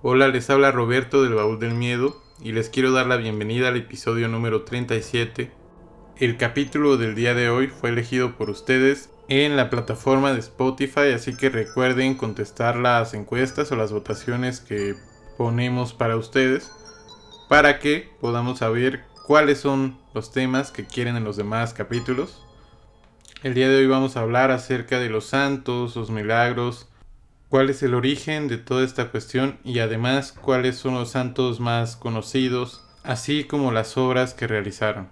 Hola, les habla Roberto del Baúl del Miedo y les quiero dar la bienvenida al episodio número 37. El capítulo del día de hoy fue elegido por ustedes en la plataforma de Spotify, así que recuerden contestar las encuestas o las votaciones que ponemos para ustedes para que podamos saber cuáles son los temas que quieren en los demás capítulos. El día de hoy vamos a hablar acerca de los santos, los milagros, cuál es el origen de toda esta cuestión y además cuáles son los santos más conocidos, así como las obras que realizaron.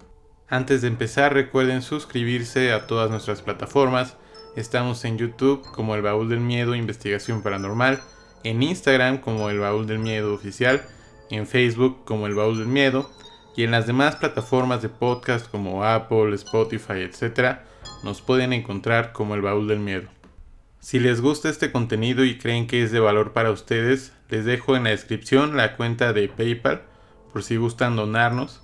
Antes de empezar, recuerden suscribirse a todas nuestras plataformas. Estamos en YouTube como El Baúl del Miedo Investigación Paranormal, en Instagram como El Baúl del Miedo Oficial, en Facebook como El Baúl del Miedo y en las demás plataformas de podcast como Apple, Spotify, etc. nos pueden encontrar como El Baúl del Miedo. Si les gusta este contenido y creen que es de valor para ustedes, les dejo en la descripción la cuenta de PayPal por si gustan donarnos,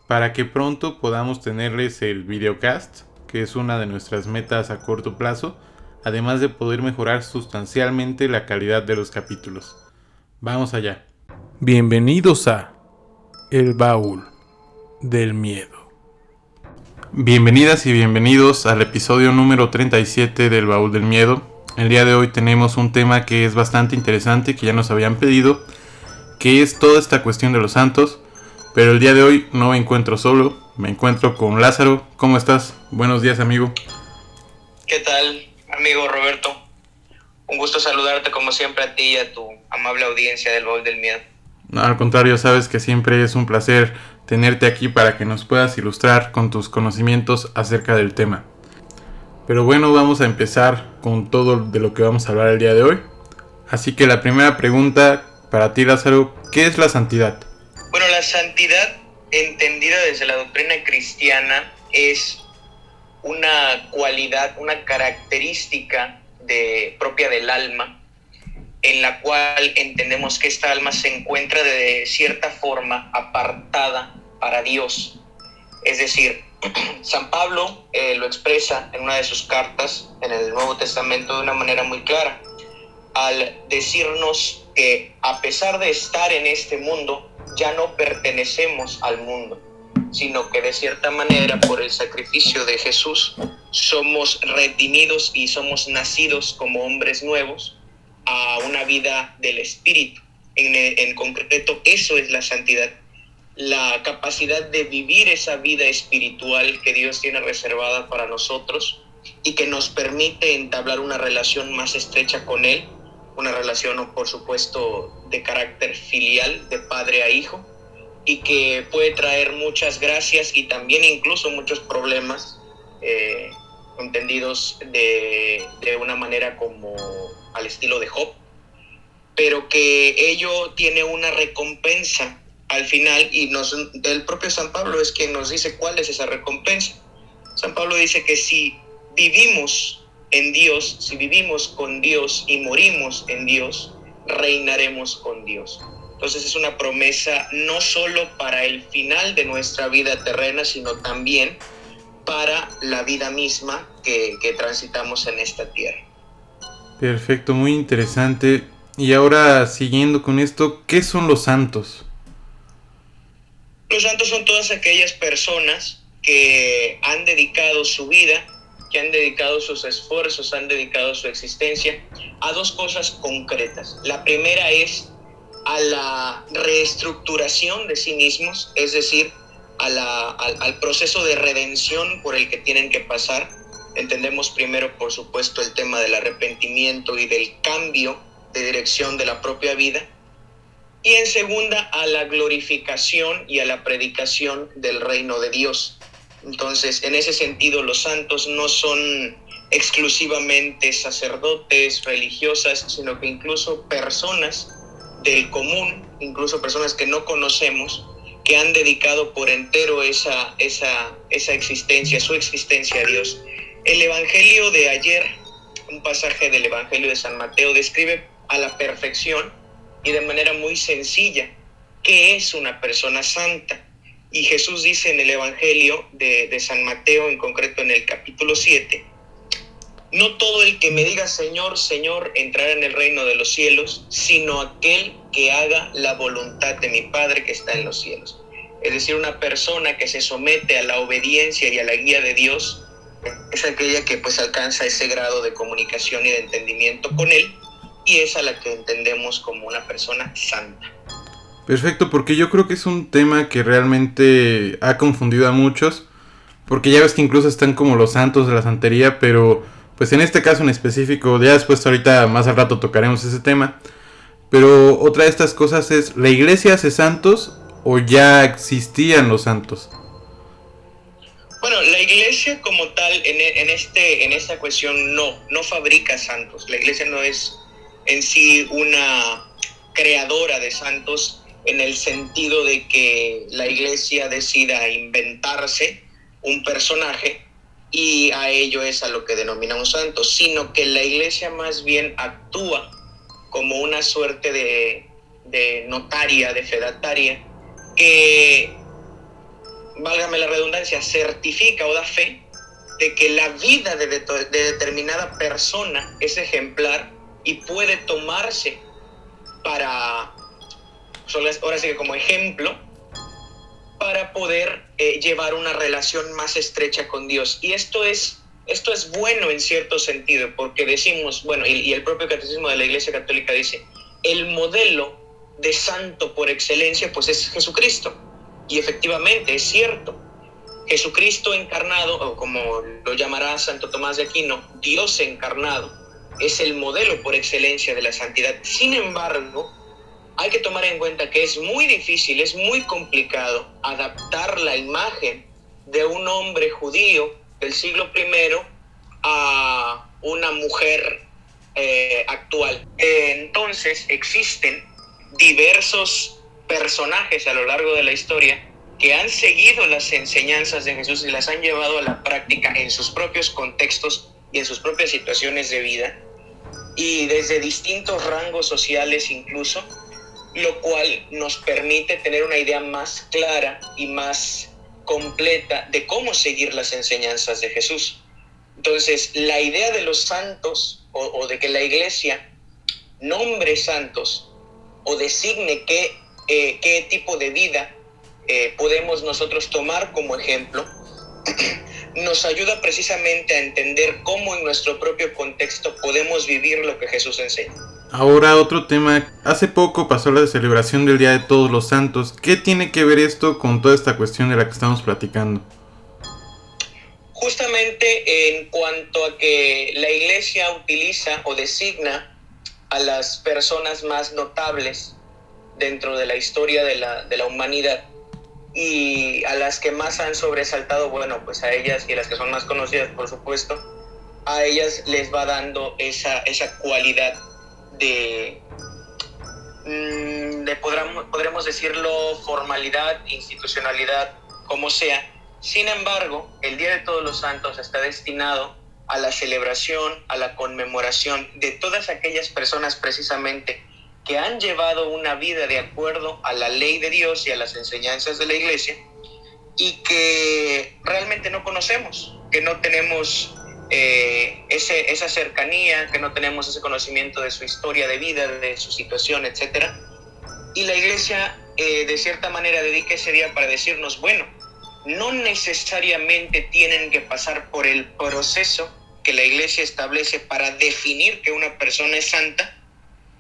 para que pronto podamos tenerles el videocast, que es una de nuestras metas a corto plazo, además de poder mejorar sustancialmente la calidad de los capítulos. Vamos allá. Bienvenidos a El Baúl del Miedo. Bienvenidas y bienvenidos al episodio número 37 del Baúl del Miedo. El día de hoy tenemos un tema que es bastante interesante, que ya nos habían pedido, que es toda esta cuestión de los santos. Pero el día de hoy no me encuentro solo, me encuentro con Lázaro. ¿Cómo estás? Buenos días, amigo. ¿Qué tal, amigo Roberto? Un gusto saludarte como siempre a ti y a tu amable audiencia del Baúl del Miedo. No, al contrario, sabes que siempre es un placer tenerte aquí para que nos puedas ilustrar con tus conocimientos acerca del tema. Pero bueno, vamos a empezar con todo de lo que vamos a hablar el día de hoy. Así que la primera pregunta para ti, Lázaro, ¿qué es la santidad? Bueno, la santidad, entendida desde la doctrina cristiana, es una cualidad, una característica propia del alma, en la cual entendemos que esta alma se encuentra de cierta forma apartada para Dios. Es decir, San Pablo lo expresa en una de sus cartas en el Nuevo Testamento de una manera muy clara, al decirnos que a pesar de estar en este mundo, ya no pertenecemos al mundo, sino que de cierta manera por el sacrificio de Jesús somos redimidos y somos nacidos como hombres nuevos a una vida del Espíritu. En concreto, eso es la santidad, la capacidad de vivir esa vida espiritual que Dios tiene reservada para nosotros y que nos permite entablar una relación más estrecha con Él, una relación, por supuesto, de carácter filial, de padre a hijo, y que puede traer muchas gracias y también incluso muchos problemas, entendidos de una manera como al estilo de Job, pero que ello tiene una recompensa al final, y el propio San Pablo es quien nos dice cuál es esa recompensa. San Pablo dice que si vivimos en Dios, si vivimos con Dios y morimos en Dios, reinaremos con Dios. Entonces es una promesa no solo para el final de nuestra vida terrena, sino también para la vida misma que transitamos en esta tierra. Perfecto, muy interesante. Y ahora, siguiendo con esto, ¿qué son los santos? Los santos son todas aquellas personas que han dedicado su vida, que han dedicado sus esfuerzos, han dedicado su existencia a dos cosas concretas. La primera es a la reestructuración de sí mismos, es decir, al proceso de redención por el que tienen que pasar. Entendemos primero, por supuesto, el tema del arrepentimiento y del cambio de dirección de la propia vida. Y en segunda, a la glorificación y a la predicación del reino de Dios. Entonces, en ese sentido, los santos no son exclusivamente sacerdotes, religiosas, sino que incluso personas del común, incluso personas que no conocemos, que han dedicado por entero esa existencia, su existencia a Dios. El Evangelio de ayer, un pasaje del Evangelio de San Mateo, describe a la perfección y de manera muy sencilla qué es una persona santa. Y Jesús dice en el Evangelio de San Mateo, en concreto en el capítulo 7, no todo el que me diga Señor, Señor entrará en el reino de los cielos, sino aquel que haga la voluntad de mi Padre que está en los cielos. Es decir, una persona que se somete a la obediencia y a la guía de Dios es aquella que pues alcanza ese grado de comunicación y de entendimiento con Él, y es a la que entendemos como una persona santa. Perfecto, porque yo creo que es un tema que realmente ha confundido a muchos, porque ya ves que incluso están como los santos de la santería, pero pues en este caso en específico, ya después ahorita más al rato tocaremos ese tema, pero otra de estas cosas es, ¿la iglesia hace santos o ya existían los santos? Bueno, la iglesia como tal en esta cuestión no fabrica santos. La iglesia no es en sí una creadora de santos en el sentido de que la iglesia decida inventarse un personaje y a ello es a lo que denominamos santos, sino que la iglesia más bien actúa como una suerte de notaria, de fedataria, que, válgame la redundancia, certifica o da fe de que la vida de determinada persona es ejemplar y puede tomarse para, ahora sí que como ejemplo, para poder llevar una relación más estrecha con Dios. Y esto es bueno en cierto sentido, porque decimos, bueno, y el propio catecismo de la Iglesia Católica dice, el modelo de santo por excelencia pues es Jesucristo. Y efectivamente es cierto, Jesucristo encarnado, o como lo llamará Santo Tomás de Aquino, Dios encarnado, es el modelo por excelencia de la santidad. Sin embargo, hay que tomar en cuenta que es muy difícil, es muy complicado adaptar la imagen de un hombre judío del siglo I a una mujer actual. Entonces existen diversos personajes a lo largo de la historia que han seguido las enseñanzas de Jesús y las han llevado a la práctica en sus propios contextos y en sus propias situaciones de vida, y desde distintos rangos sociales incluso, lo cual nos permite tener una idea más clara y más completa de cómo seguir las enseñanzas de Jesús. Entonces, la idea de los santos o de que la Iglesia nombre santos o designe qué tipo de vida podemos nosotros tomar como ejemplo, nos ayuda precisamente a entender cómo en nuestro propio contexto podemos vivir lo que Jesús enseña. Ahora otro tema, hace poco pasó la celebración del Día de Todos los Santos. ¿Qué tiene que ver esto con toda esta cuestión de la que estamos platicando? Justamente en cuanto a que la Iglesia utiliza o designa a las personas más notables dentro de la historia de la humanidad, y a las que más han sobresaltado, bueno, pues a ellas, y a las que son más conocidas, por supuesto, a ellas les va dando esa cualidad de podremos decirlo, formalidad, institucionalidad, como sea. Sin embargo, el Día de Todos los Santos está destinado a la celebración, a la conmemoración de todas aquellas personas precisamente que han llevado una vida de acuerdo a la ley de Dios y a las enseñanzas de la Iglesia, y que realmente no conocemos, que no tenemos esa cercanía, que no tenemos ese conocimiento de su historia de vida, de su situación, etc. Y la Iglesia de cierta manera dedica ese día para decirnos, bueno, no necesariamente tienen que pasar por el proceso que la Iglesia establece para definir que una persona es santa,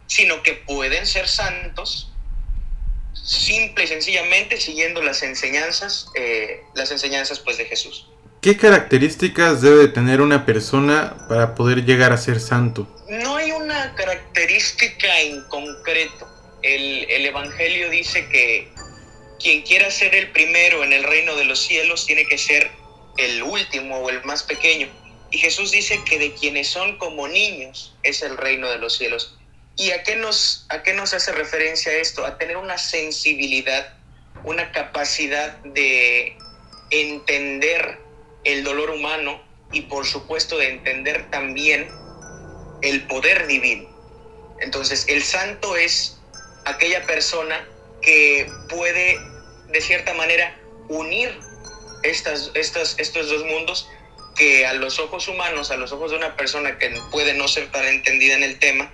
sino que pueden ser santos simple y sencillamente siguiendo las enseñanzas pues de Jesús. ¿Qué características debe tener una persona para poder llegar a ser santo? No hay una característica en concreto. El Evangelio dice que quien quiera ser el primero en el reino de los cielos tiene que ser el último o el más pequeño. Y Jesús dice que de quienes son como niños es el reino de los cielos. ¿Y a qué nos hace referencia esto? A tener una sensibilidad, una capacidad de entender el dolor humano y por supuesto de entender también el poder divino. Entonces el santo es aquella persona que puede de cierta manera unir estos dos mundos, que a los ojos humanos, a los ojos de una persona que puede no ser tan entendida en el tema,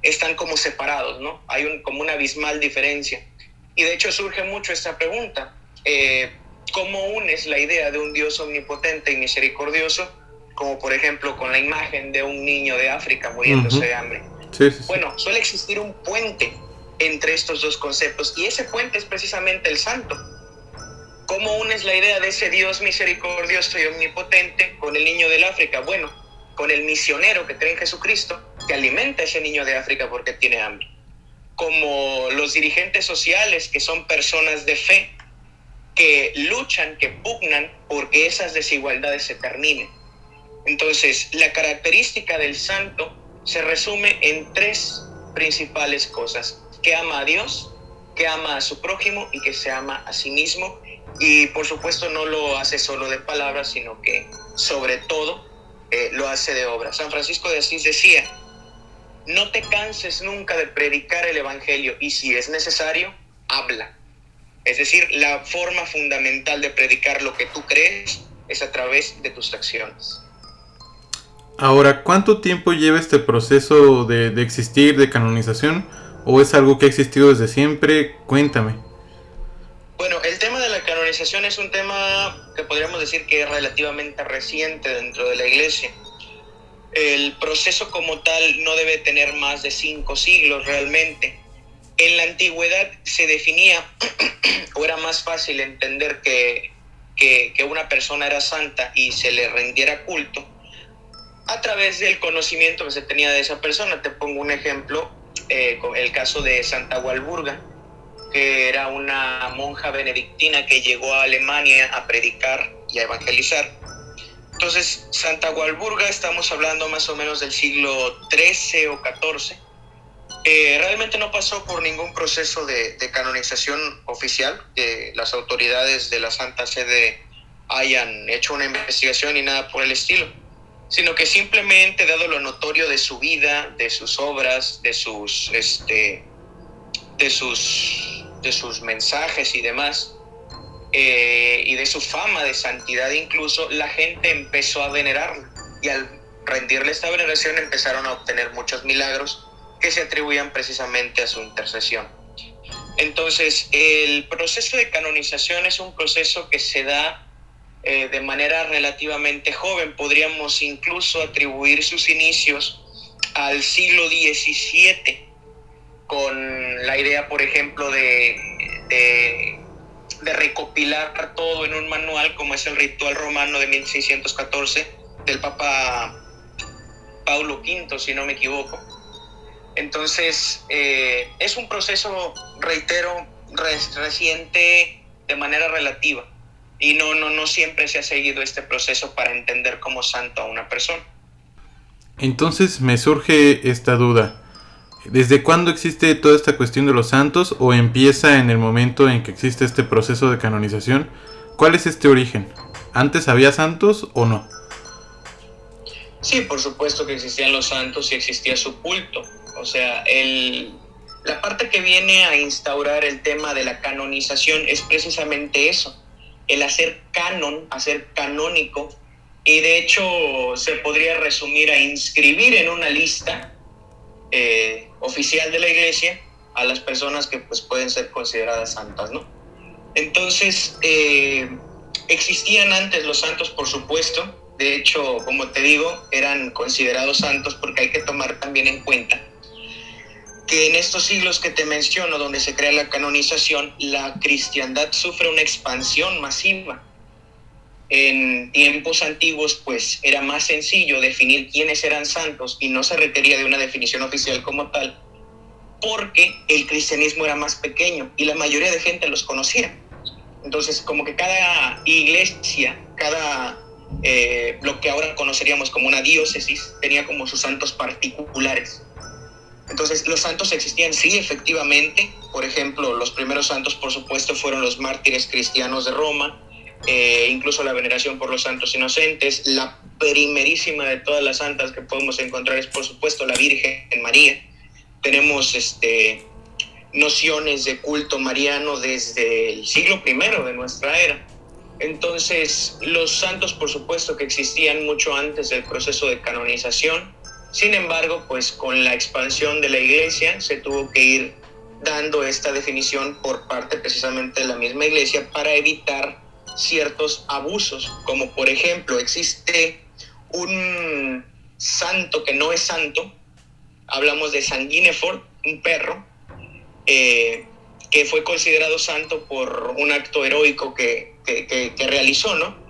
están como separados, ¿no? Hay como una abismal diferencia. Y de hecho surge mucho esta pregunta, ¿cómo unes la idea de un Dios omnipotente y misericordioso, como por ejemplo con la imagen de un niño de África muriéndose de hambre? Sí. Bueno, suele existir un puente entre estos dos conceptos, y ese puente es precisamente el santo. ¿Cómo unes la idea de ese Dios misericordioso y omnipotente con el niño del África? Bueno, con el misionero que cree en Jesucristo, que alimenta a ese niño de África porque tiene hambre. Como los dirigentes sociales, que son personas de fe, que luchan, que pugnan porque esas desigualdades se terminen. Entonces, la característica del santo se resume en tres principales cosas: que ama a Dios, que ama a su prójimo y que se ama a sí mismo. Y por supuesto no lo hace solo de palabras, sino que sobre todo lo hace de obra. San Francisco de Asís decía: no te canses nunca de predicar el evangelio, y si es necesario, habla. Es decir, la forma fundamental de predicar lo que tú crees es a través de tus acciones. Ahora, ¿cuánto tiempo lleva este proceso de existir, de canonización? ¿O es algo que ha existido desde siempre? Cuéntame. Bueno, el tema de la canonización es un tema que podríamos decir que es relativamente reciente dentro de la Iglesia. El proceso como tal no debe tener más de 5 siglos realmente. En la antigüedad se definía, o era más fácil entender que una persona era santa y se le rendiera culto a través del conocimiento que se tenía de esa persona. Te pongo un ejemplo, con el caso de Santa Walburga, que era una monja benedictina que llegó a Alemania a predicar y a evangelizar. Entonces, Santa Walburga, estamos hablando más o menos del siglo XIII o XIV, realmente no pasó por ningún proceso de canonización oficial, que las autoridades de la Santa Sede hayan hecho una investigación y nada por el estilo, sino que simplemente, dado lo notorio de su vida, de sus obras, de sus mensajes y demás, y de su fama de santidad incluso, la gente empezó a venerarla, y al rendirle esta veneración empezaron a obtener muchos milagros que se atribuían precisamente a su intercesión. Entonces, el proceso de canonización es un proceso que se da de manera relativamente joven. Podríamos incluso atribuir sus inicios al siglo XVII, con la idea, por ejemplo, de recopilar todo en un manual, como es el Ritual Romano de 1614 del Papa Paulo V, si no me equivoco. Entonces, es un proceso, reitero, reciente de manera relativa, y no siempre se ha seguido este proceso para entender como santo a una persona. Entonces me surge esta duda. ¿Desde cuándo existe toda esta cuestión de los santos, o empieza en el momento en que existe este proceso de canonización? ¿Cuál es este origen? ¿Antes había santos o no? Sí, por supuesto que existían los santos y existía su culto. O sea, la parte que viene a instaurar el tema de la canonización es precisamente eso, el hacer canon, hacer canónico, y de hecho se podría resumir a inscribir en una lista oficial de la Iglesia a las personas que pues pueden ser consideradas santas, ¿no? Entonces, existían antes los santos, por supuesto. De hecho, como te digo, eran considerados santos, porque hay que tomar también en cuenta que en estos siglos que te menciono, donde se crea la canonización, la cristiandad sufre una expansión masiva. En tiempos antiguos, pues, era más sencillo definir quiénes eran santos y no se requería de una definición oficial como tal, porque el cristianismo era más pequeño y la mayoría de gente los conocía. Entonces, como que cada iglesia, lo que ahora conoceríamos como una diócesis, tenía como sus santos particulares. Entonces, los santos existían, sí, efectivamente. Por ejemplo, los primeros santos, por supuesto, fueron los mártires cristianos de Roma, incluso la veneración por los santos inocentes. La primerísima de todas las santas que podemos encontrar es, por supuesto, la Virgen María. Tenemos nociones de culto mariano desde el siglo I de nuestra era. Entonces, los santos, por supuesto que existían mucho antes del proceso de canonización. Sin embargo, pues con la expansión de la Iglesia se tuvo que ir dando esta definición por parte precisamente de la misma Iglesia para evitar ciertos abusos, como por ejemplo existe un santo que no es santo, hablamos de San Guinefort, un perro, que fue considerado santo por un acto heroico que realizó, ¿no?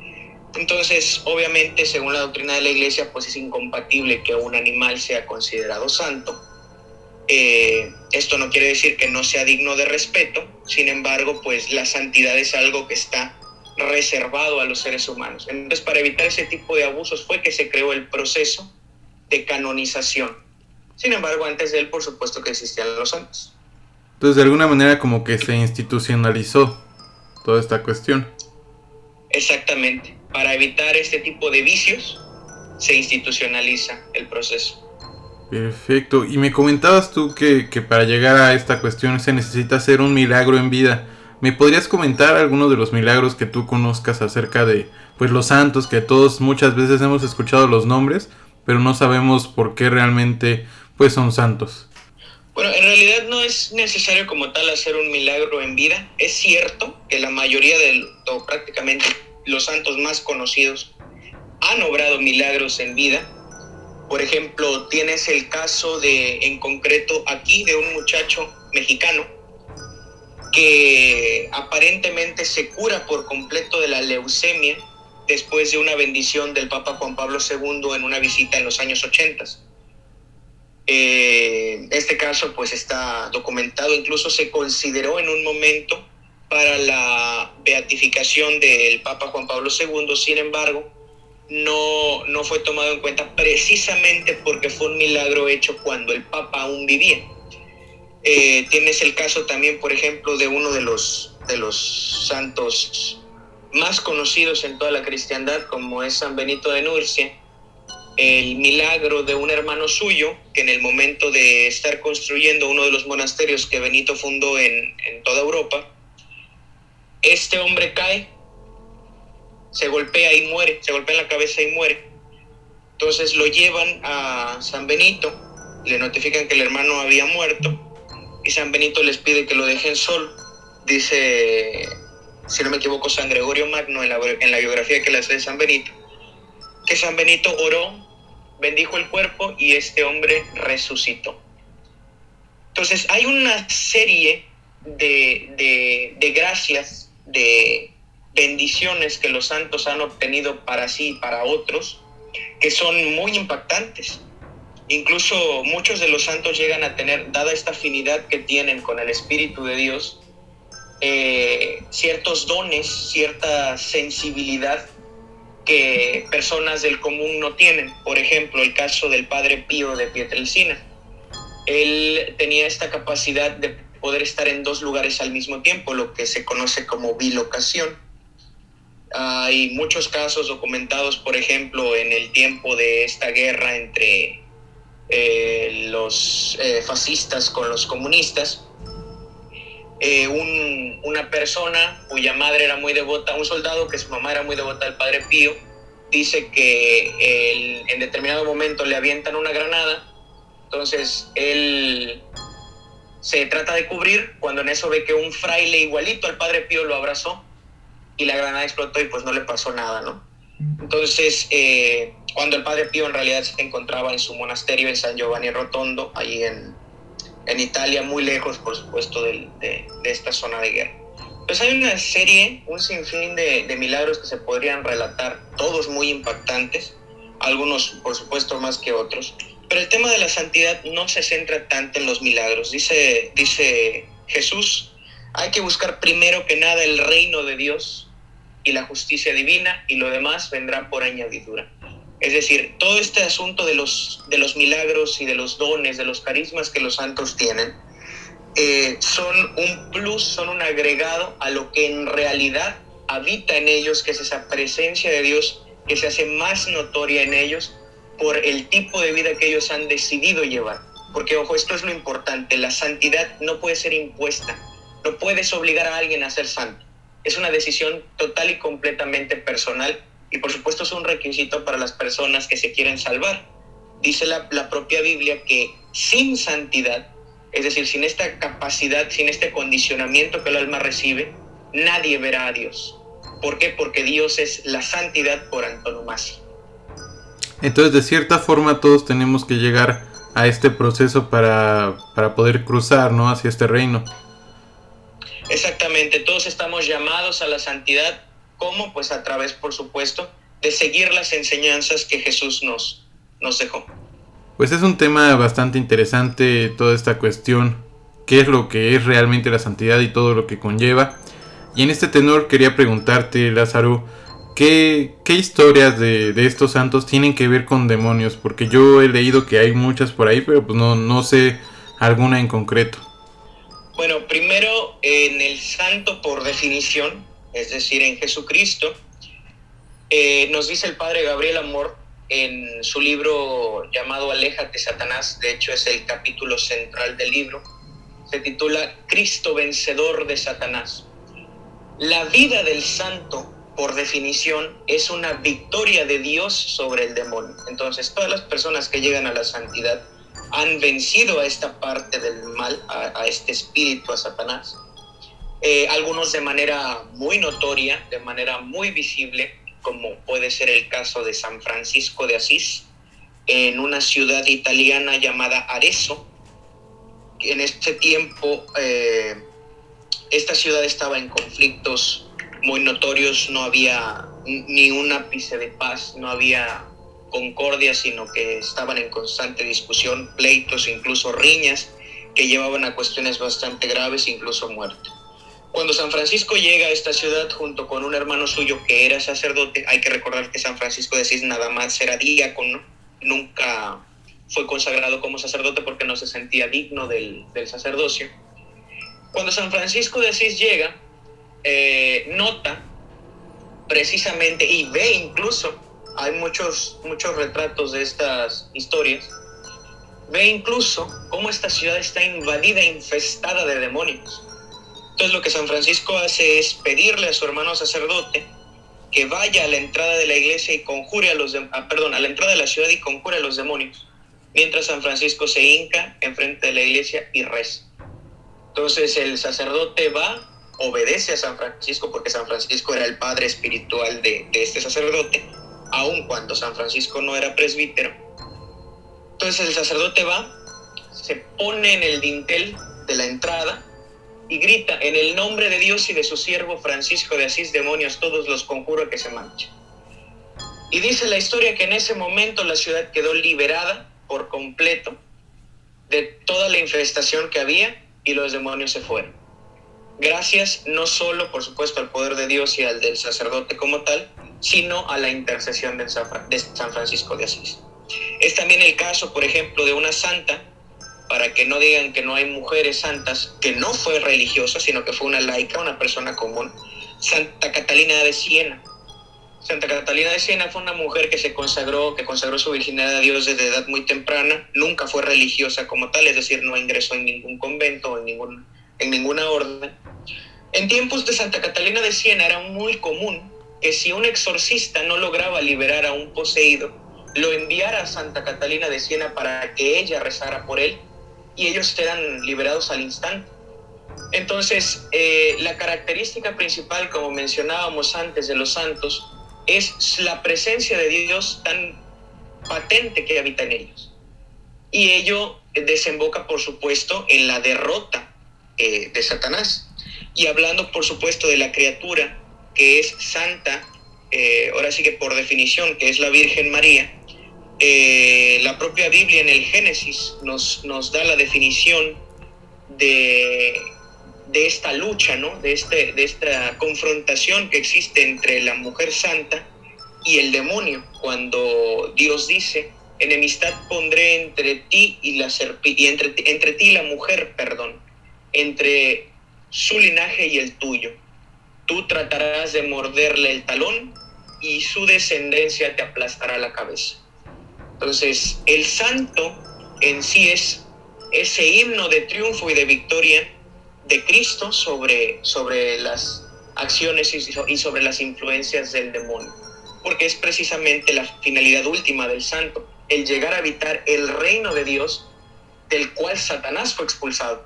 Entonces, obviamente, según la doctrina de la Iglesia, pues es incompatible que un animal sea considerado santo. Esto no quiere decir que no sea digno de respeto, sin embargo, pues la santidad es algo que está reservado a los seres humanos. Entonces, para evitar ese tipo de abusos fue que se creó el proceso de canonización. Sin embargo, antes de él, por supuesto que existían los santos. Entonces, de alguna manera como que se institucionalizó toda esta cuestión. Exactamente. Para evitar este tipo de vicios, se institucionaliza el proceso. Perfecto. Y me comentabas tú que para llegar a esta cuestión se necesita hacer un milagro en vida. ¿Me podrías comentar algunos de los milagros que tú conozcas acerca de pues los santos, que todos muchas veces hemos escuchado los nombres, pero no sabemos por qué realmente pues son santos? Bueno, en realidad no es necesario como tal hacer un milagro en vida. Es cierto que la mayoría o prácticamente los santos más conocidos han obrado milagros en vida. Por ejemplo, tienes el caso en concreto aquí, de un muchacho mexicano que aparentemente se cura por completo de la leucemia después de una bendición del Papa Juan Pablo II en una visita en los años 80. Este caso pues está documentado, incluso se consideró en un momento para la beatificación del Papa Juan Pablo II, sin embargo, no fue tomado en cuenta precisamente porque fue un milagro hecho cuando el Papa aún vivía. Tienes el caso también, por ejemplo, de uno de los santos más conocidos en toda la cristiandad, como es San Benito de Nursia, el milagro de un hermano suyo, que en el momento de estar construyendo uno de los monasterios que Benito fundó en toda Europa, este hombre cae, se golpea y muere, se golpea en la cabeza y muere. Entonces lo llevan a San Benito, le notifican que el hermano había muerto y San Benito les pide que lo dejen solo. Dice, si no me equivoco, San Gregorio Magno en la biografía que le hace de San Benito, que San Benito oró, bendijo el cuerpo y este hombre resucitó. Entonces hay una serie de gracias, de bendiciones que los santos han obtenido para sí y para otros, que son muy impactantes. Incluso muchos de los santos llegan a tener, dada esta afinidad que tienen con el Espíritu de Dios, ciertos dones, cierta sensibilidad que personas del común no tienen. Por ejemplo, el caso del Padre Pío de Pietrelcina. Él tenía esta capacidad de poder estar en dos lugares al mismo tiempo, lo que se conoce como bilocación. Hay muchos casos documentados, por ejemplo, en el tiempo de esta guerra entre los fascistas con los comunistas. Una persona cuya madre era muy devota, un soldado que su mamá era muy devota al Padre Pío, dice que en determinado momento le avientan una granada, entonces él se trata de cubrir, cuando en eso ve que un fraile igualito al Padre Pío lo abrazó y la granada explotó y pues no le pasó nada, ¿no? Entonces, cuando el Padre Pío en realidad se encontraba en su monasterio en San Giovanni Rotondo, ahí en Italia, muy lejos, por supuesto, de esta zona de guerra. Pues hay una serie, un sinfín de milagros que se podrían relatar, todos muy impactantes, algunos, por supuesto, más que otros. Pero el tema de la santidad no se centra tanto en los milagros. Dice Jesús, hay que buscar primero que nada el reino de Dios y la justicia divina, y lo demás vendrá por añadidura. Es decir, todo este asunto de los milagros y de los dones, de los carismas que los santos tienen, son un plus, son un agregado a lo que en realidad habita en ellos, que es esa presencia de Dios que se hace más notoria en ellos por el tipo de vida que ellos han decidido llevar. Porque, ojo, esto es lo importante, la santidad no puede ser impuesta, no puedes obligar a alguien a ser santo. Es una decisión total y completamente personal y por supuesto es un requisito para las personas que se quieren salvar. Dice la propia Biblia que sin santidad, es decir, sin esta capacidad, sin este condicionamiento que el alma recibe, nadie verá a Dios. ¿Por qué? Porque Dios es la santidad por antonomasia. Entonces, de cierta forma, todos tenemos que llegar a este proceso para poder cruzar, ¿no?, hacia este reino. Exactamente, todos estamos llamados a la santidad. ¿Cómo? Pues a través, por supuesto, de seguir las enseñanzas que Jesús nos dejó. Pues es un tema bastante interesante toda esta cuestión, qué es lo que es realmente la santidad y todo lo que conlleva. Y en este tenor quería preguntarte, Lázaro, ¿qué historias de estos santos tienen que ver con demonios? Porque yo he leído que hay muchas por ahí, pero pues no sé alguna en concreto. Bueno, primero en el santo por definición, es decir, en Jesucristo, nos dice el padre Gabriel Amor en su libro llamado Aléjate, Satanás. De hecho, es el capítulo central del libro. Se titula Cristo vencedor de Satanás. La vida del santo, por definición, es una victoria de Dios sobre el demonio. Entonces, todas las personas que llegan a la santidad han vencido a esta parte del mal, a este espíritu, a Satanás. Algunos de manera muy notoria, de manera muy visible, como puede ser el caso de San Francisco de Asís, en una ciudad italiana llamada Arezzo. En este tiempo, esta ciudad estaba en conflictos muy notorios, no había ni un ápice de paz, no había concordia, sino que estaban en constante discusión, pleitos, incluso riñas, que llevaban a cuestiones bastante graves, incluso muerte. Cuando San Francisco llega a esta ciudad junto con un hermano suyo que era sacerdote, hay que recordar que San Francisco de Asís nada más era diácono, nunca fue consagrado como sacerdote porque no se sentía digno del sacerdocio. Cuando San Francisco de Asís llega, nota precisamente y ve incluso, hay muchos retratos de estas historias, ve incluso cómo esta ciudad está invadida, infestada de demonios. Entonces lo que San Francisco hace es pedirle a su hermano sacerdote que vaya a la entrada de la iglesia y conjure a la entrada de la ciudad y conjure a los demonios, mientras San Francisco se hinca enfrente de la iglesia y reza. Entonces el sacerdote va, obedece a San Francisco, porque San Francisco era el padre espiritual de este sacerdote, aun cuando San Francisco no era presbítero. Entonces el sacerdote va, se pone en el dintel de la entrada y grita: en el nombre de Dios y de su siervo Francisco de Asís, demonios todos los conjuro a que se marchen. Y dice la historia que en ese momento la ciudad quedó liberada por completo de toda la infestación que había y los demonios se fueron. Gracias no solo, por supuesto, al poder de Dios y al del sacerdote como tal, sino a la intercesión de San Francisco de Asís. Es también el caso, por ejemplo, de una santa, para que no digan que no hay mujeres santas, que no fue religiosa, sino que fue una laica, una persona común, Santa Catalina de Siena. Santa Catalina de Siena fue una mujer que consagró su virginidad a Dios desde edad muy temprana, nunca fue religiosa como tal, es decir, no ingresó en ningún convento o en ninguna orden. En tiempos de Santa Catalina de Siena era muy común que si un exorcista no lograba liberar a un poseído, lo enviara a Santa Catalina de Siena para que ella rezara por él, y ellos eran liberados al instante. Entonces, la característica principal, como mencionábamos antes, de los santos es la presencia de Dios tan patente que habita en ellos. Y ello desemboca, por supuesto, en la derrota de Satanás. Y hablando, por supuesto, de la criatura que es santa, ahora sí que por definición, que es la Virgen María, la propia Biblia en el Génesis nos da la definición de esta lucha, ¿no? de esta confrontación que existe entre la mujer santa y el demonio, cuando Dios dice: enemistad pondré entre ti y entre ti y la mujer, entre su linaje y el tuyo. Tú tratarás de morderle el talón y su descendencia te aplastará la cabeza. Entonces, el santo en sí es ese himno de triunfo y de victoria de Cristo sobre las acciones y sobre las influencias del demonio, porque es precisamente la finalidad última del santo, el llegar a habitar el reino de Dios, del cual Satanás fue expulsado.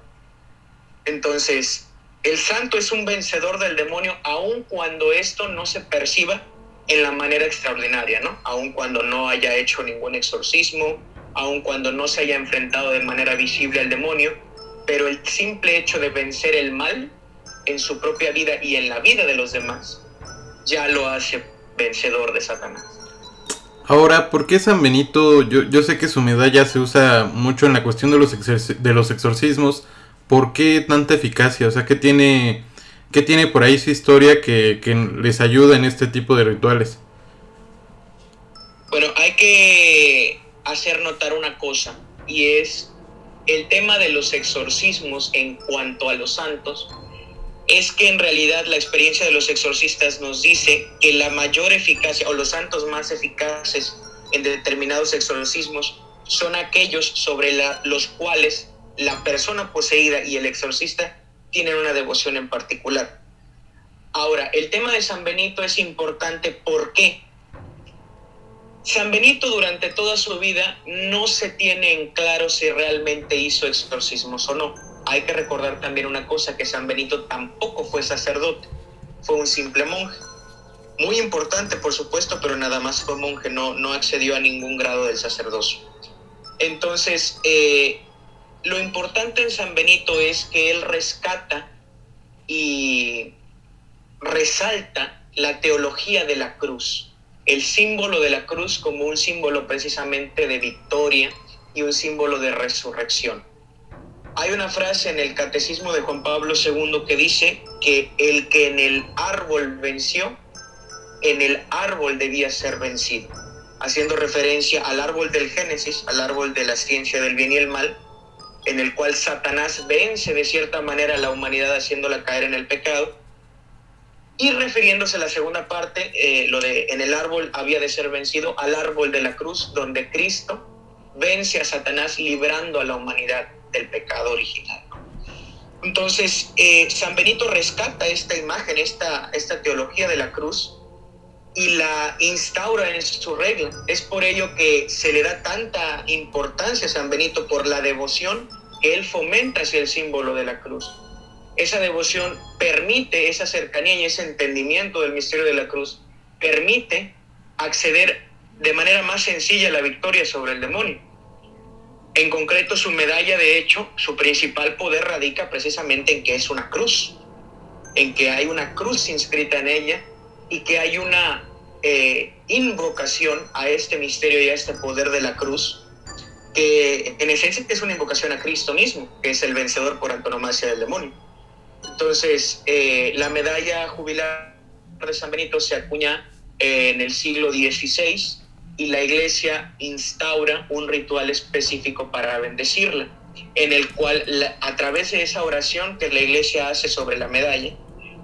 Entonces, el santo es un vencedor del demonio, aun cuando esto no se perciba en la manera extraordinaria, ¿no? Aun cuando no haya hecho ningún exorcismo, aun cuando no se haya enfrentado de manera visible al demonio, pero el simple hecho de vencer el mal en su propia vida y en la vida de los demás, ya lo hace vencedor de Satanás. Ahora, ¿por qué San Benito? Yo sé que su medalla se usa mucho en la cuestión de los exorcismos. ¿Por qué tanta eficacia? O sea, qué tiene por ahí su historia que les ayuda en este tipo de rituales? Bueno, hay que hacer notar una cosa, y es el tema de los exorcismos en cuanto a los santos. Es que en realidad la experiencia de los exorcistas nos dice que la mayor eficacia, o los santos más eficaces en determinados exorcismos, son aquellos sobre los cuales la persona poseída y el exorcista tienen una devoción en particular. Ahora, el tema de San Benito es importante. ¿Por qué? San Benito durante toda su vida no se tiene en claro si realmente hizo exorcismos o no. Hay que recordar también una cosa, que San Benito tampoco fue sacerdote, fue un simple monje. Muy importante, por supuesto, pero nada más fue monje, no accedió a ningún grado del sacerdocio. Entonces, lo importante en San Benito es que él rescata y resalta la teología de la cruz, el símbolo de la cruz como un símbolo precisamente de victoria y un símbolo de resurrección. Hay una frase en el Catecismo de Juan Pablo II que dice que el que en el árbol venció, en el árbol debía ser vencido, haciendo referencia al árbol del Génesis, al árbol de la ciencia del bien y el mal, en el cual Satanás vence de cierta manera a la humanidad haciéndola caer en el pecado, y refiriéndose a la segunda parte, lo de en el árbol había de ser vencido, al árbol de la cruz, donde Cristo vence a Satanás librando a la humanidad del pecado original. Entonces, San Benito rescata esta imagen, esta teología de la cruz, y la instaura en su regla. Es por ello que se le da tanta importancia a San Benito, por la devoción que él fomenta hacia el símbolo de la cruz. Esa devoción permite, esa cercanía y ese entendimiento del misterio de la cruz permite acceder de manera más sencilla a la victoria sobre el demonio. En concreto, su medalla, de hecho, su principal poder radica precisamente en que es una cruz, en que hay una cruz inscrita en ella y que hay una invocación a este misterio y a este poder de la cruz, que en esencia es una invocación a Cristo mismo, que es el vencedor por antonomasia del demonio. Entonces, la medalla jubilar de San Benito se acuña en el siglo XVI, y la Iglesia instaura un ritual específico para bendecirla, en el cual, a través de esa oración que la Iglesia hace sobre la medalla,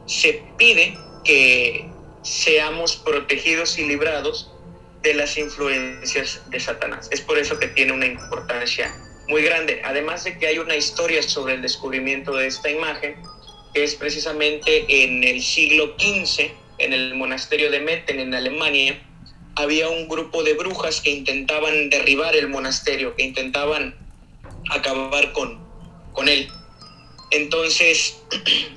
se pide que seamos protegidos y librados de las influencias de Satanás. Es por eso que tiene una importancia muy grande, además de que hay una historia sobre el descubrimiento de esta imagen, que es precisamente en el siglo XV, en el monasterio de Metten, en Alemania. Había un grupo de brujas que intentaban derribar el monasterio, que intentaban acabar con él. Entonces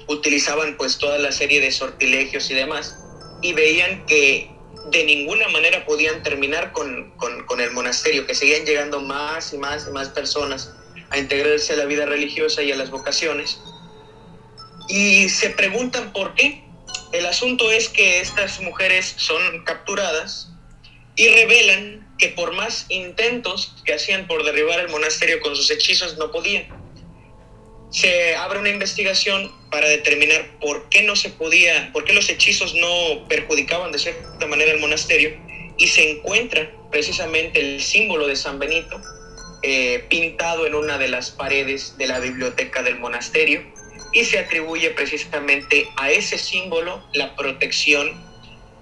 utilizaban pues toda la serie de sortilegios y demás, y veían que de ninguna manera podían terminar con el monasterio, que seguían llegando más y más y más personas a integrarse a la vida religiosa y a las vocaciones, y se preguntan por qué. El asunto es que estas mujeres son capturadas y revelan que por más intentos que hacían por derribar el monasterio con sus hechizos, no podían. Se abre una investigación para determinar por qué no se podía, por qué los hechizos no perjudicaban de cierta manera el monasterio, y se encuentra precisamente el símbolo de San Benito pintado en una de las paredes de la biblioteca del monasterio, y se atribuye precisamente a ese símbolo la protección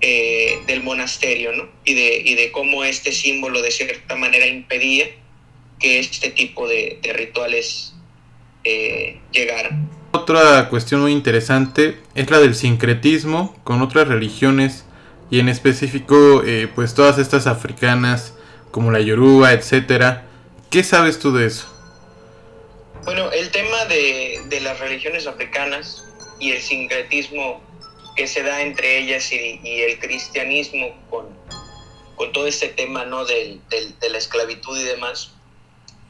del monasterio, ¿no? Y de cómo este símbolo de cierta manera impedía que este tipo de rituales llegaran. Otra cuestión muy interesante es la del sincretismo con otras religiones y en específico pues todas estas africanas como la yoruba, etcétera. ¿Qué sabes tú de eso? Bueno, el tema de las religiones africanas y el sincretismo que se da entre ellas y el cristianismo con todo este tema, ¿no? de la esclavitud y demás,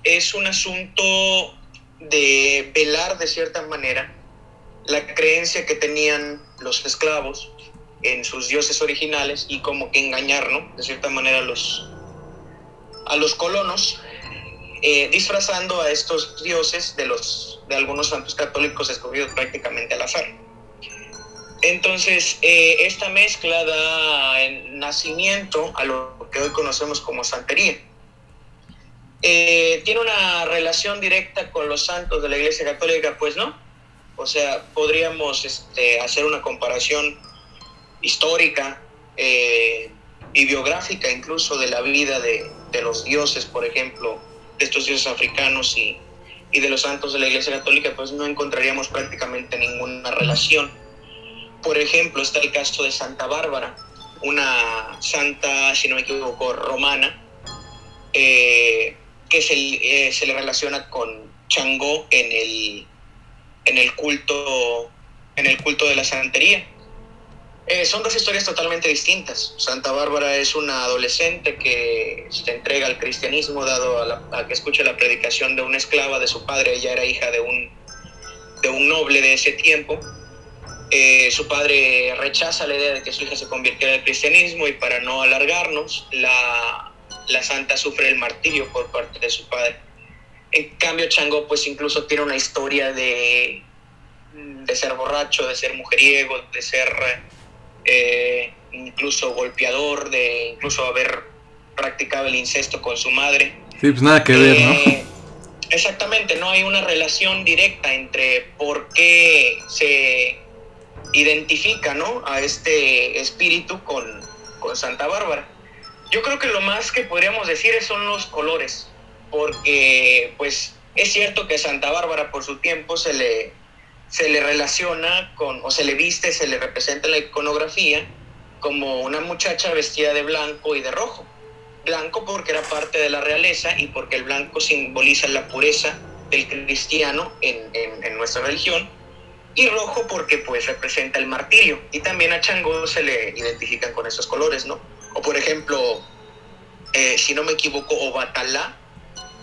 es un asunto de velar de cierta manera la creencia que tenían los esclavos en sus dioses originales y como que engañar, ¿no? De cierta manera a los colonos, disfrazando a estos dioses de algunos santos católicos escogidos prácticamente al azar. Entonces, esta mezcla da nacimiento a lo que hoy conocemos como santería. ¿Tiene una relación directa con los santos de la Iglesia Católica? Pues no. O sea, podríamos hacer una comparación histórica y biográfica incluso de la vida de los dioses, por ejemplo, de estos dioses africanos y de los santos de la Iglesia Católica, pues no encontraríamos prácticamente ninguna relación. Por ejemplo, está el caso de Santa Bárbara, una santa, si no me equivoco, romana, que se le relaciona con Changó en el culto de la santería. Son dos historias totalmente distintas. Santa Bárbara es una adolescente que se entrega al cristianismo dado a que escucha la predicación de una esclava de su padre. Ella era hija de un noble de ese tiempo. Su padre rechaza la idea de que su hija se convirtiera al cristianismo y para no alargarnos, la santa sufre el martirio por parte de su padre. En cambio, Changó pues incluso tiene una historia de ser borracho, de ser mujeriego, de ser incluso golpeador, de incluso haber practicado el incesto con su madre. Sí, pues nada que ver, ¿no? Exactamente, no hay una relación directa entre por qué se identifica, ¿no?, a este espíritu con Santa Bárbara. Yo creo que lo más que podríamos decir son los colores, porque pues es cierto que Santa Bárbara por su tiempo se le relaciona o se le viste, se le representa en la iconografía como una muchacha vestida de blanco y de rojo. Blanco porque era parte de la realeza y porque el blanco simboliza la pureza del cristiano en nuestra religión, y rojo porque pues representa el martirio, y también a Changó se le identifican con esos colores, ¿no? O por ejemplo, si no me equivoco, Obatalá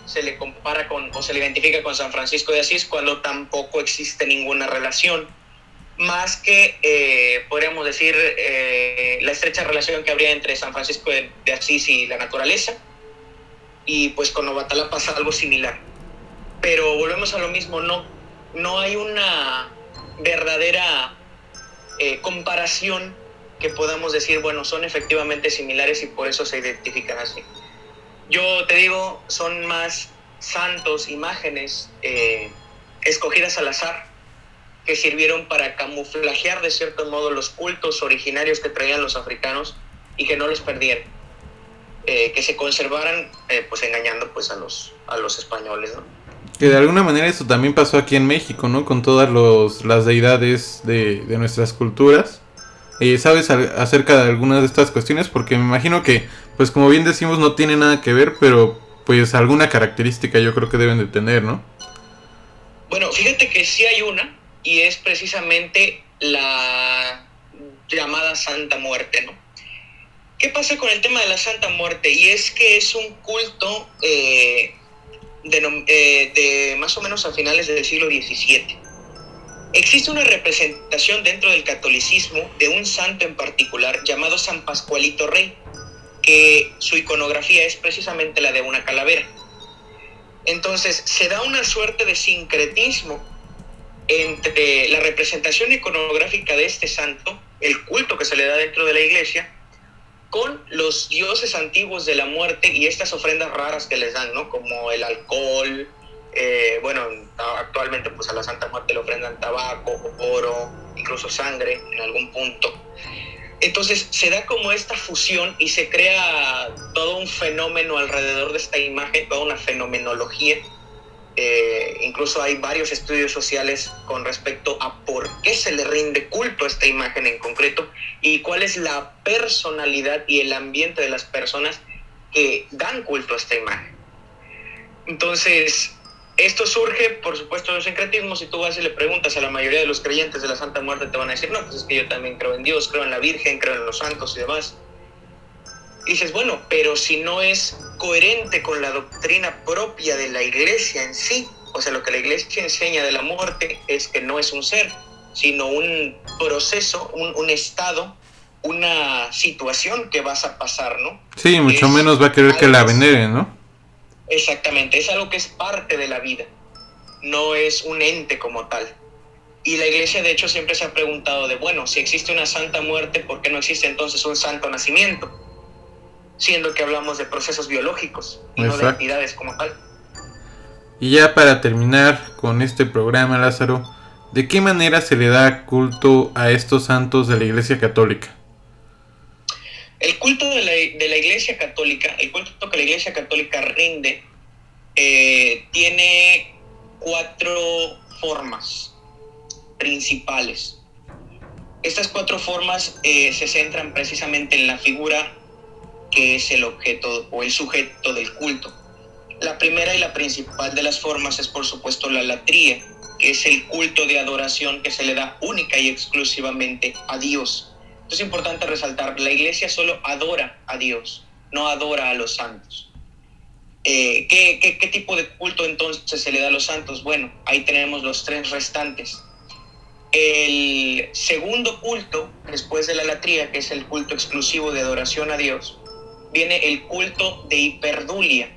se le compara o se le identifica con San Francisco de Asís, cuando tampoco existe ninguna relación, más que podríamos decir la estrecha relación que habría entre San Francisco de Asís y la naturaleza, y pues con Obatalá pasa algo similar. Pero volvemos a lo mismo, no hay una verdadera comparación que podamos decir, bueno, son efectivamente similares y por eso se identifican así. Yo te digo, son más santos, imágenes escogidas al azar, que sirvieron para camuflajear de cierto modo los cultos originarios que traían los africanos y que no los perdieran, que se conservaran pues engañando pues a los españoles, ¿no? Que de alguna manera eso también pasó aquí en México, ¿no? Con todas las deidades de nuestras culturas. ¿Sabes acerca de algunas de estas cuestiones? Porque me imagino que, pues como bien decimos, no tiene nada que ver, pero pues alguna característica yo creo que deben de tener, ¿no? Bueno, fíjate que sí hay una, y es precisamente la llamada Santa Muerte, ¿no? ¿Qué pasa con el tema de la Santa Muerte? Y es que es un culto de más o menos a finales del siglo XVII. Existe una representación dentro del catolicismo de un santo en particular llamado San Pascualito Rey, que su iconografía es precisamente la de una calavera. Entonces se da una suerte de sincretismo entre la representación iconográfica de este santo, el culto que se le da dentro de la iglesia, con los dioses antiguos de la muerte y estas ofrendas raras que les dan, ¿no? Como el alcohol, bueno, actualmente pues a la Santa Muerte le ofrendan tabaco, oro, incluso sangre en algún punto. Entonces se da como esta fusión y se crea todo un fenómeno alrededor de esta imagen, toda una fenomenología Incluso hay varios estudios sociales con respecto a por qué se le rinde culto a esta imagen en concreto y cuál es la personalidad y el ambiente de las personas que dan culto a esta imagen. Entonces, esto surge, por supuesto, de un sincretismo. Si tú vas y le preguntas a la mayoría de los creyentes de la Santa Muerte, te van a decir, no, pues es que yo también creo en Dios, creo en la Virgen, creo en los santos y demás. Y dices, bueno, pero si no es coherente con la doctrina propia de la Iglesia en sí, o sea, lo que la Iglesia enseña de la muerte es que no es un ser, sino un proceso, un estado, una situación que vas a pasar, ¿no? Sí, mucho menos va a querer que la veneren, ¿no? Exactamente, es algo que es parte de la vida, no es un ente como tal. Y la Iglesia, de hecho, siempre se ha preguntado de, bueno, si existe una santa muerte, ¿por qué no existe entonces un santo nacimiento? Siendo que hablamos de procesos biológicos y no de entidades como tal. Y ya para terminar con este programa, Lázaro, ¿de qué manera se le da culto a estos santos de la Iglesia Católica? El culto de la Iglesia Católica, el culto que la Iglesia Católica rinde, tiene 4 formas principales. Estas 4 formas se centran precisamente en la figura que es el objeto o el sujeto del culto. La primera y la principal de las formas es, por supuesto, la latría, que es el culto de adoración que se le da única y exclusivamente a Dios. Esto es importante resaltar, la Iglesia solo adora a Dios, no adora a los santos. ¿Qué tipo de culto entonces se le da a los santos? Bueno, ahí tenemos los 3 restantes. El segundo culto, después de la latría, que es el culto exclusivo de adoración a Dios, viene el culto de hiperdulia,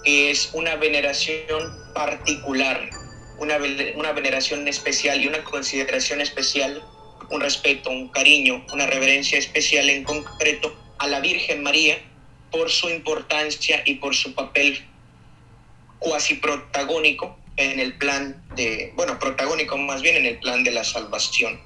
que es una veneración particular, una veneración especial y una consideración especial, un respeto, un cariño, una reverencia especial en concreto a la Virgen María por su importancia y por su papel cuasi protagónico en el plan de, bueno, protagónico más bien en el plan de la salvación.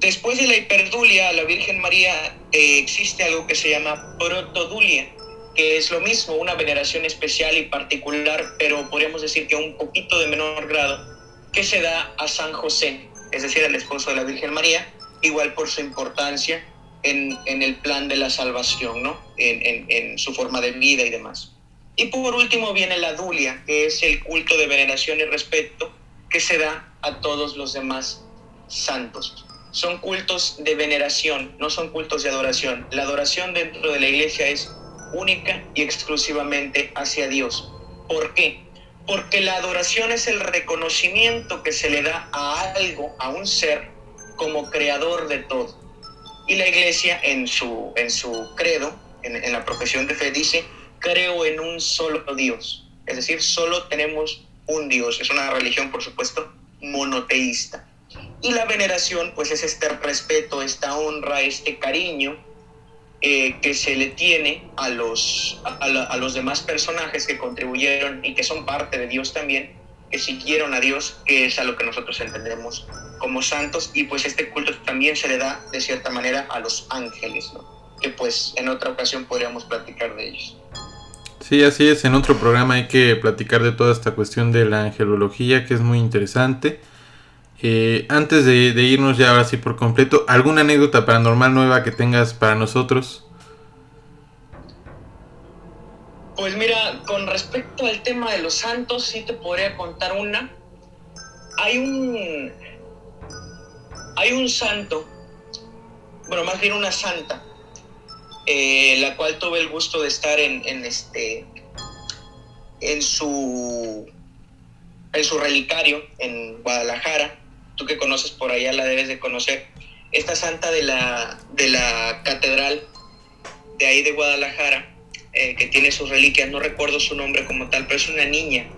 Después de la hiperdulia a la Virgen María existe algo que se llama protodulia, que es lo mismo, una veneración especial y particular, pero podríamos decir que un poquito de menor grado, que se da a San José, es decir, al esposo de la Virgen María, igual por su importancia en el plan de la salvación, ¿no? En su forma de vida y demás. Y por último viene la dulia, que es el culto de veneración y respeto que se da a todos los demás santos. Son cultos de veneración, no son cultos de adoración. La adoración dentro de la Iglesia es única y exclusivamente hacia Dios. ¿Por qué? Porque la adoración es el reconocimiento que se le da a algo, a un ser, como creador de todo. Y la Iglesia en su credo, en la profesión de fe, dice: creo en un solo Dios. Es decir, solo tenemos un Dios. Es una religión, por supuesto, monoteísta. Y la veneración, pues, es este respeto, esta honra, este cariño que se le tiene a los demás personajes que contribuyeron y que son parte de Dios también, que siguieron a Dios, que es a lo que nosotros entendemos como santos. Y pues este culto también se le da de cierta manera a los ángeles, ¿no? Que pues en otra ocasión podríamos platicar de ellos. Sí, así es, en otro programa hay que platicar de toda esta cuestión de la angelología, que es muy interesante. Antes de irnos ya ahora sí por completo, ¿alguna anécdota paranormal nueva que tengas para nosotros? Pues mira, con respecto al tema de los santos, sí te podría contar una. Hay un santo, bueno, más bien una santa, la cual tuve el gusto de estar en su relicario en Guadalajara. Tú que conoces por allá la debes de conocer. Esta santa de la catedral de ahí de Guadalajara, que tiene sus reliquias, no recuerdo su nombre como tal, pero es una niña.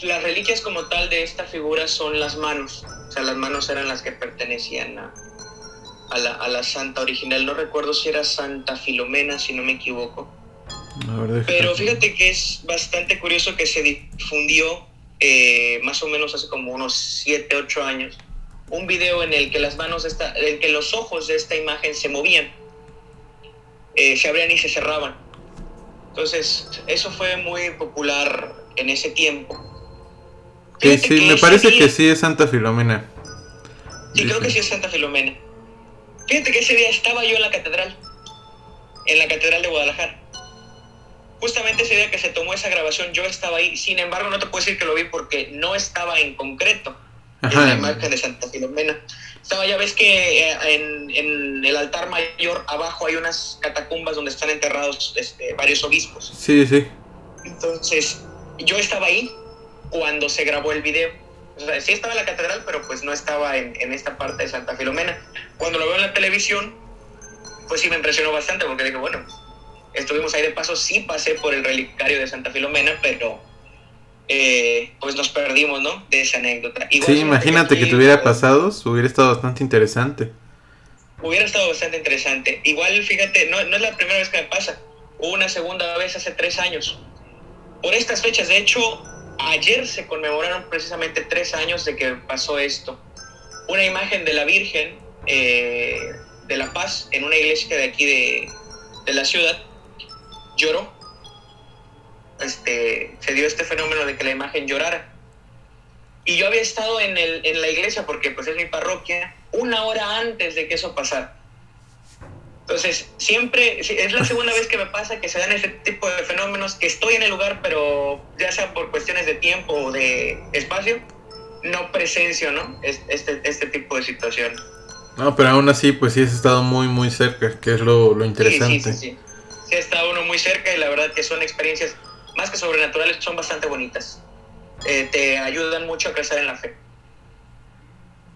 Las reliquias como tal de esta figura son las manos. O sea, las manos eran las que pertenecían a la santa original. No recuerdo si era Santa Filomena, si no me equivoco. Pero fíjate que es bastante curioso que se difundió más o menos hace como unos 7, 8 años un video en el que en que los ojos de esta imagen se movían, se abrían y se cerraban. Entonces, eso fue muy popular en ese tiempo. Que Fíjate sí, que me ese parece que día, sí es Santa Filomena. sí, creo que Dicen. sí es Santa Filomena. Fíjate que ese día estaba yo en la catedral de Guadalajara. Justamente ese día que se tomó esa grabación, yo estaba ahí. Sin embargo, no te puedo decir que lo vi porque no estaba en concreto en la Ajá. imagen de Santa Filomena. Estaba, ya ves que en el altar mayor abajo hay unas catacumbas donde están enterrados varios obispos. Sí, sí. Entonces, yo estaba ahí cuando se grabó el video. O sea, sí estaba en la catedral, pero pues no estaba en esta parte de Santa Filomena. Cuando lo veo en la televisión, pues sí me impresionó bastante porque dije, bueno, estuvimos ahí de paso, sí pasé por el relicario de Santa Filomena, pero pues nos perdimos, ¿no? De esa anécdota. Igual Sí, fíjate que imagínate que te aquí hubiera pasado, hubiera estado bastante interesante. hubiera estado bastante interesante. Igual fíjate, no es la primera vez que me pasa. Hubo una segunda vez hace 3 años. Por estas fechas, de hecho, ayer se conmemoraron precisamente 3 años de que pasó esto. Una imagen de la Virgen de la Paz en una iglesia de aquí de la ciudad lloró. Se dio este fenómeno de que la imagen llorara. Y yo había estado en la iglesia, porque pues es mi parroquia, 1 hora antes de que eso pasara. Entonces, siempre, es la segunda vez que me pasa que se dan ese tipo de fenómenos, que estoy en el lugar, pero ya sea por cuestiones de tiempo o de espacio, no presencio, ¿no? Este tipo de situación. No, pero aún así, pues sí has estado muy, muy cerca, que es lo Sí, sí, sí, interesante. sí. Sí está uno muy cerca y la verdad que son experiencias más que sobrenaturales, son bastante bonitas. Te ayudan mucho a crecer en la fe.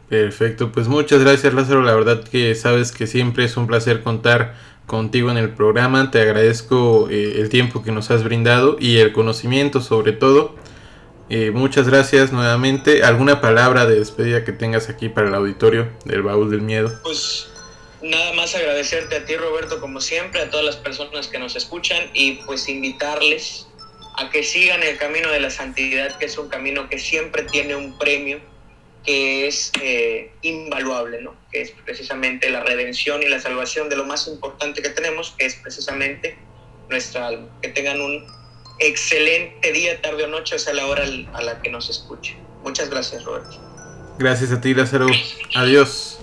Perfecto, pues muchas gracias Lázaro, la verdad que sabes que siempre es un placer contar contigo en el programa, te agradezco el tiempo que nos has brindado y el conocimiento sobre todo. Muchas gracias nuevamente. ¿Alguna palabra de despedida que tengas aquí para el auditorio del Baúl del Miedo? Pues nada más agradecerte a ti, Roberto, como siempre, a todas las personas que nos escuchan y pues invitarles a que sigan el camino de la santidad, que es un camino que siempre tiene un premio, que es invaluable, ¿no? Que es precisamente la redención y la salvación de lo más importante que tenemos, que es precisamente nuestra alma. Que tengan un excelente día, tarde o noche, o sea, la hora a la que nos escuche. Muchas gracias, Roberto. Gracias a ti Lázaro. Adiós.